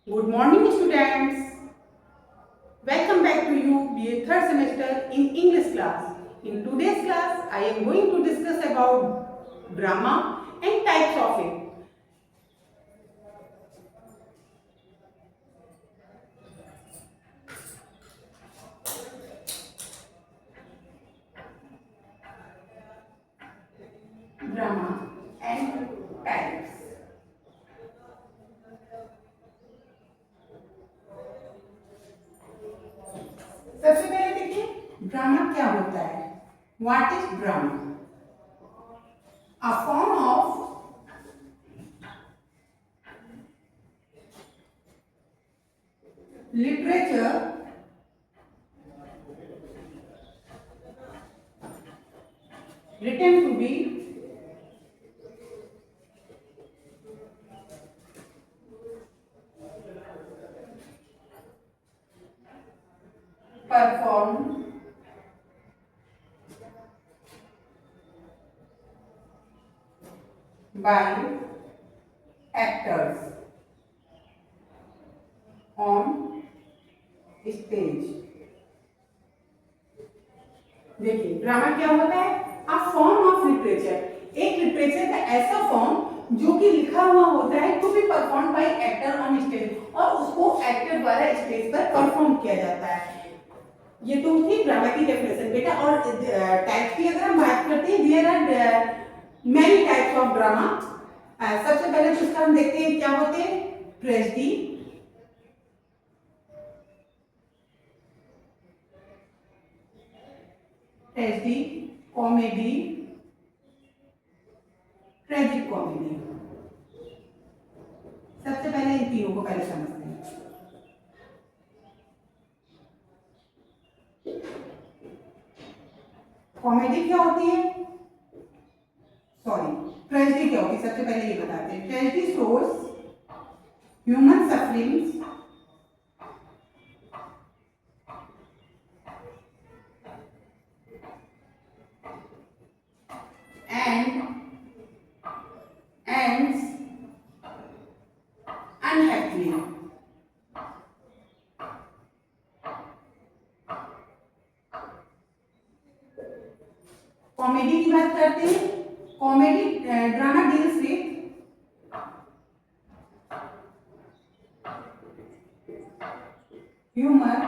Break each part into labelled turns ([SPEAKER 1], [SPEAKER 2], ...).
[SPEAKER 1] Good morning, students. Welcome back to you, BA third semester in English class. In today's class, I am going to discuss about grammar and types of it. Grammar and types. सबसे पहले देखिए grammar क्या होता है. What is grammar? A form of literature written to be performed by actors on stage. देखिए grammar क्या होता है. अ फॉर्म ऑफ लिटरेचर, एक लिटरेचर का ऐसा फॉर्म जो कि लिखा हुआ होता है to be perform by actor on stage, और उसको एक्टर द्वारा स्टेज पर परफॉर्म किया जाता है. ये तो थी ग्रामर की डेफिनेशन बेटा. और टाइप्स की अगर हम बात करते हैं, there are many types of drama. सबसे पहले तो इसका हम देखते हैं क्या होते हैं. Tragedy, tragedy, comedy, tragic comedy. सबसे पहले इन तीनों को पहले समझते हैं. कॉमेडी क्या होती है, सॉरी ट्रेजेडी क्या होती है, सबसे पहले ये बताते हैं. Tragedy shows human sufferings and ends unhappily. Comedy की बात करते हैं. Comedy drama deals with humour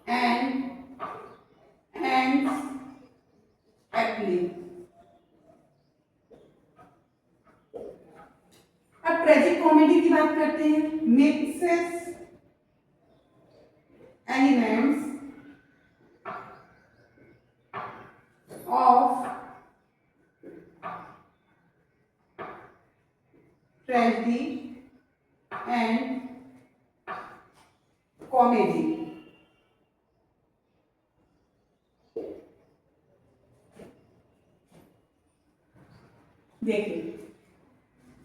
[SPEAKER 1] and ends happily. अब ट्रेजिक कॉमेडी की बात करते हैं. Mixes elements of tragedy and comedy. देखिए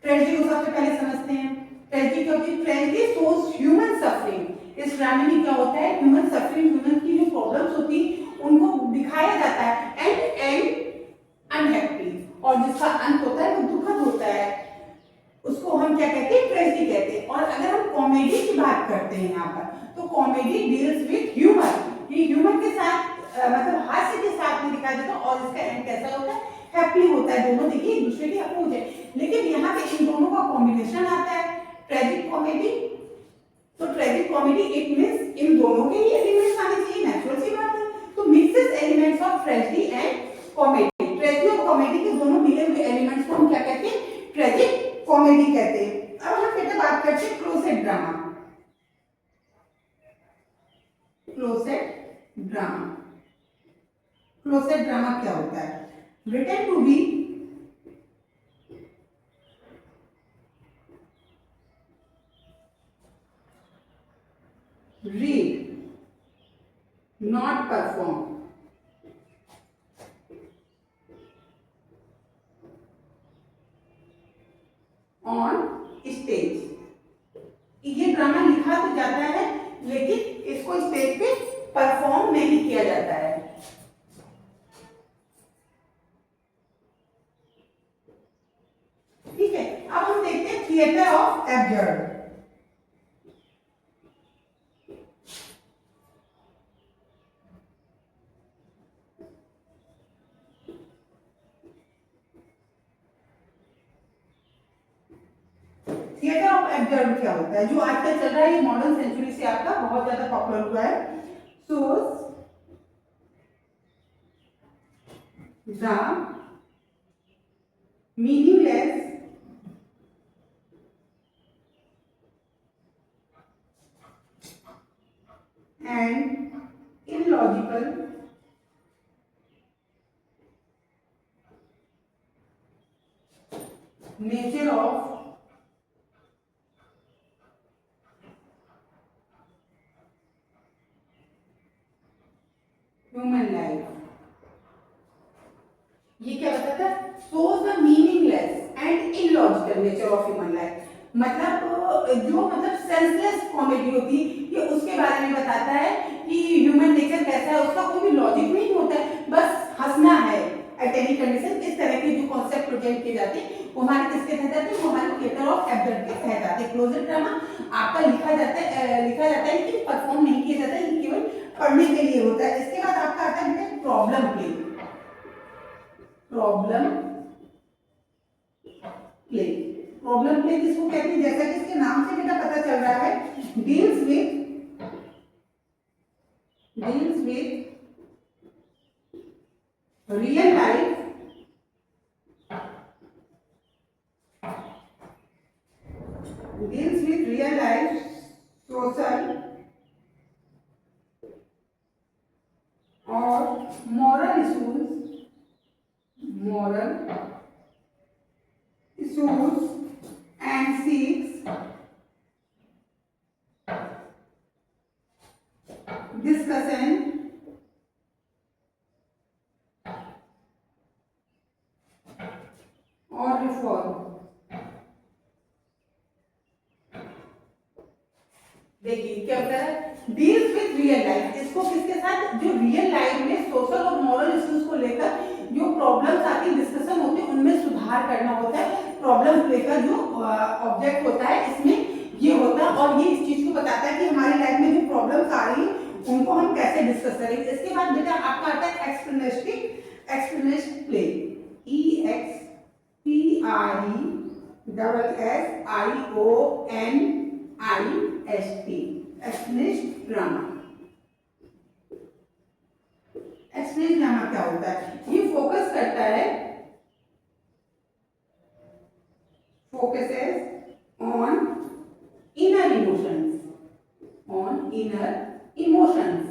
[SPEAKER 1] ट्रेजेडी को सबसे पहले समझते हैं. ट्रेजेडी क्या होती है. Tragedy shows human suffering. इस ड्रामे में क्या होता है, ह्यूमन सफरिंग, ह्यूमन की जो प्रॉब्लम्स होती उनको दिखाया जाता है. एंड अनहैप्पी, और जिसका अंत होता है वो दुखद होता है, उसको हम क्या कहते हैं, ट्रेजेडी कहते हैं. और अगर हम कॉमेडी की बात करते हैं यहाँ पर, तो कॉमेडी डील्स विद ह्यूमर. ये ह्यूमर के साथ मतलब हास्य के साथ में दिखाया जाता है, और इसका एंड कैसा होता है, हैप्पी होता है. दोनों देखिए एक दूसरे के अपोज है, लेकिन यहाँ पे इन दोनों का कॉम्बिनेशन आता है, ट्रेजिक कॉमेडी. तो ट्रेजिक कॉमेडी इट मींस इन दोनों के ही एलिमेंट्स आने चाहिए, नेचुरल सी बात है. तो mixes elements of tragedy and comedy. Tragedy और कॉमेडी के दोनों मिले हुए एलिमेंट्स को हम क्या कहते हैं, ट्रेजिक कॉमेडी कहते हैं. अब हम फिर बात करते हैं closet drama. Closet drama, closet drama क्या होता है. written to be read, not perform. On stage. ये ड्रामा लिखा तो जाता है, लेकिन इसको स्टेज पे परफॉर्म नहीं किया जाता है. ठीक है. अब हम देखते हैं theatre of absurd. Theatre of absurd क्या होता है, जो आजकल चल रहा है, ये मॉडर्न सेंचुरी से आपका बहुत ज्यादा पॉपुलर हुआ है। shows the meaningless and illogical nature of human life। ये क्या बताता है, shows the meaningless and illogical nature of human life, मतलब जो मतलब सेंसलेस कॉमेडी होती है, ये उसके बारे में बताता है कि ह्यूमन नेचर कैसा है, उसका कोई भी लॉजिक नहीं होता है, बस हंसना है एट एनी कंडीशन। इस तरह के जो कॉन्सेप्ट प्रेजेंट किए जाते हैं वो हमारे किसके तहत आते हैं, वो हमारे थिएटर ऑफ एब्जर्ड के तहत आते हैं। क्लोजर ड्रामा आपका लिखा जाता है लेकिन परफॉर्म नहीं किया जाता है, केवल पढ़ने के लिए होता है। इसके बाद आपका आता है problem play. Problem play, problem play किसको कहते हैं, जैसा कि इसके नाम से बेटा पता चल रहा है, deals with real life social और moral issues and seeks discussion और रिफॉर्म। देखिए क्या होता है, डील्स विथ रियल लाइफ, इसको किसके साथ, जो रियल लाइफ में सोशल और मॉरल इश्यूज को लेकर जो प्रॉब्लम्स आती डिस्कशन होते हैं उनमें सुधार करना होता है। प्रॉब्लम्स लेकर जो ऑब्जेक्ट होता है इसमें ये होता है, और ये इस चीज को बताता है कि हमारी लाइफ में जो प्रॉब्लम्स आ रही है उनको हम कैसे डिस्कस करेंगे। इसके बाद बेटा आपका आता है explanation play, EXPRESSIONIST, explanation drama. Explanation drama क्या होता है, ये फोकस करता है, focuses on inner emotions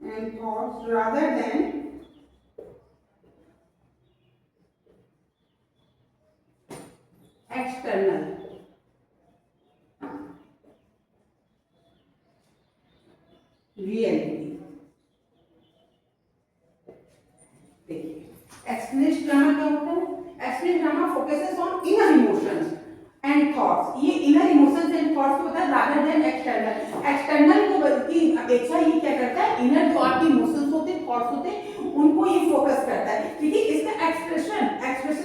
[SPEAKER 1] and thoughts rather than external reality। देखिए एक्सप्लेनेशन ड्रामा क्या होता है, explanation drama focuses on inner emotions and thoughts, ये इनर इमोशंस एंड थॉट्स को होता है रादर देन एक्सटर्नल। एक्सटर्नल को की अपेक्षा ये क्या करता है, इनर जो आपके इमोशंस होते हैं, थॉट्स होते हैं, उनको ये फोकस करता है। ठीक है, इसका एक्सप्रेशन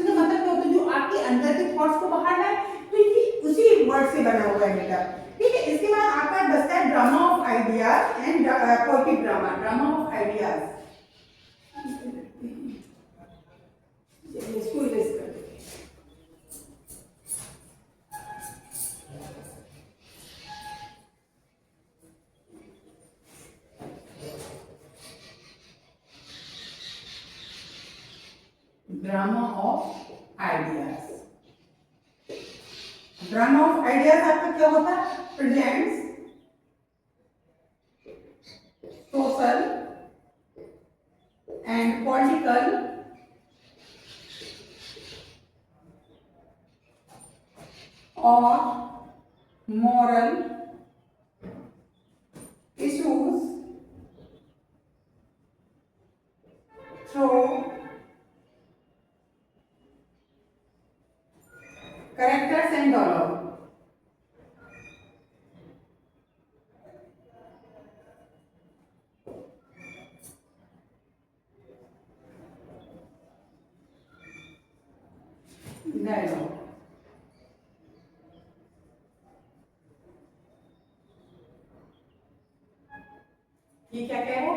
[SPEAKER 1] का मतलब क्या होता है, जो आपके अंदर के थॉट्स को बाहर लाए, तो ये उसी वर्ड से बना हुआ है बेटा। ठीक है, इसके बाद आपका बचता है drama of ideas and poetic drama. Drama of ideas इसको इरेज कर देंगे। Drama of ideas, drama of ideas आपका क्या होता है, प्रेजेंट्स सोशल एंड पॉलिटिकल और moral issues through Characters and dialogue. Dialogue. ये क्या कह रहा है?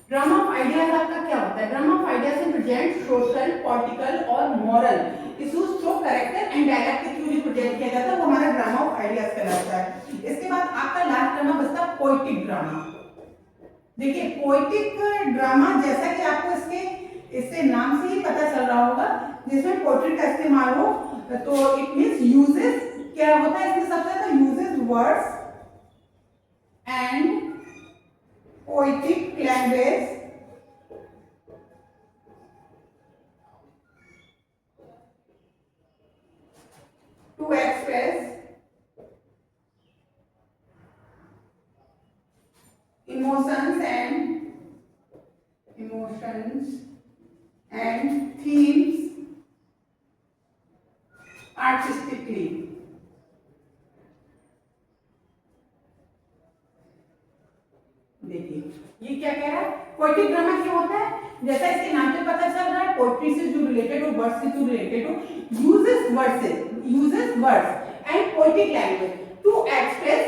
[SPEAKER 1] ड्रामा ऑफ आइडियाज आपका क्या होता है? ड्रामा ऑफ आइडियाज से प्रेजेंट सोशल, पॉलिटिकल और moral issues through character and dialogue के थ्रू प्रेजेंट किया जाता है, वो हमारा ड्रामा ऑफ आइडियाज कहलाता है। इसके बाद आपका लास्ट ड्रामा बचता है पोएटिक ड्रामा। देखिए पोएटिक ड्रामा जैसा कि आपको इससे नाम से ही पता चल रहा होगा, जिसमें पोएट्री का इस्तेमाल हो, तो इट मींस यूजेस क्या होता है इसमें? सबसे ज्यादा uses words and poetic language to express emotions and themes artistically. देखिए ये क्या कह रहा है? पोएटिक ड्रामा क्या होता है? जैसा इसके नाम से पता चल रहा है, पोएट्री से जो रिलेटेड हो, वर्ड्स से जो रिलेटेड हो, uses words and poetic language to express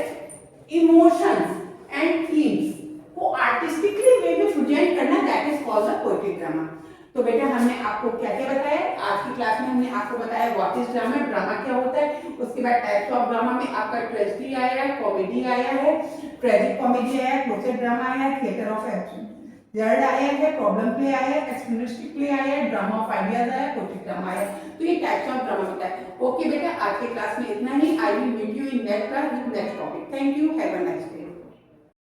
[SPEAKER 1] emotions and themes को आर्टिस्टिकली वे में प्रेजेंट करना, that is called the poetic drama. तो बेटा हमने आपको क्या क्या बताया आज की क्लास में? हमने आपको बताया व्हाट इज ड्रामा, ड्रामा क्या होता है, उसके बाद टाइप्स ऑफ ड्रामा में आपका ट्रेजेडी आया है, कॉमेडी आया है, ट्रेजिक कॉमेडी आया है, क्लोसेट ड्रामा आया है, थिएटर ऑफ एक्शन जर्ड आया है, प्रॉब्लम प्ले आया है, एक्सप्लेनेटरी प्ले आया है, ड्रामा ऑफ आइडियाज आया है, पोएटिक ड्रामा आया है। तो ये टाइप्स ऑफ ड्रामा होता है। ओके बेटा आज के क्लास में इतना ही। I will meet you in next class with next topic. Thank you, have a nice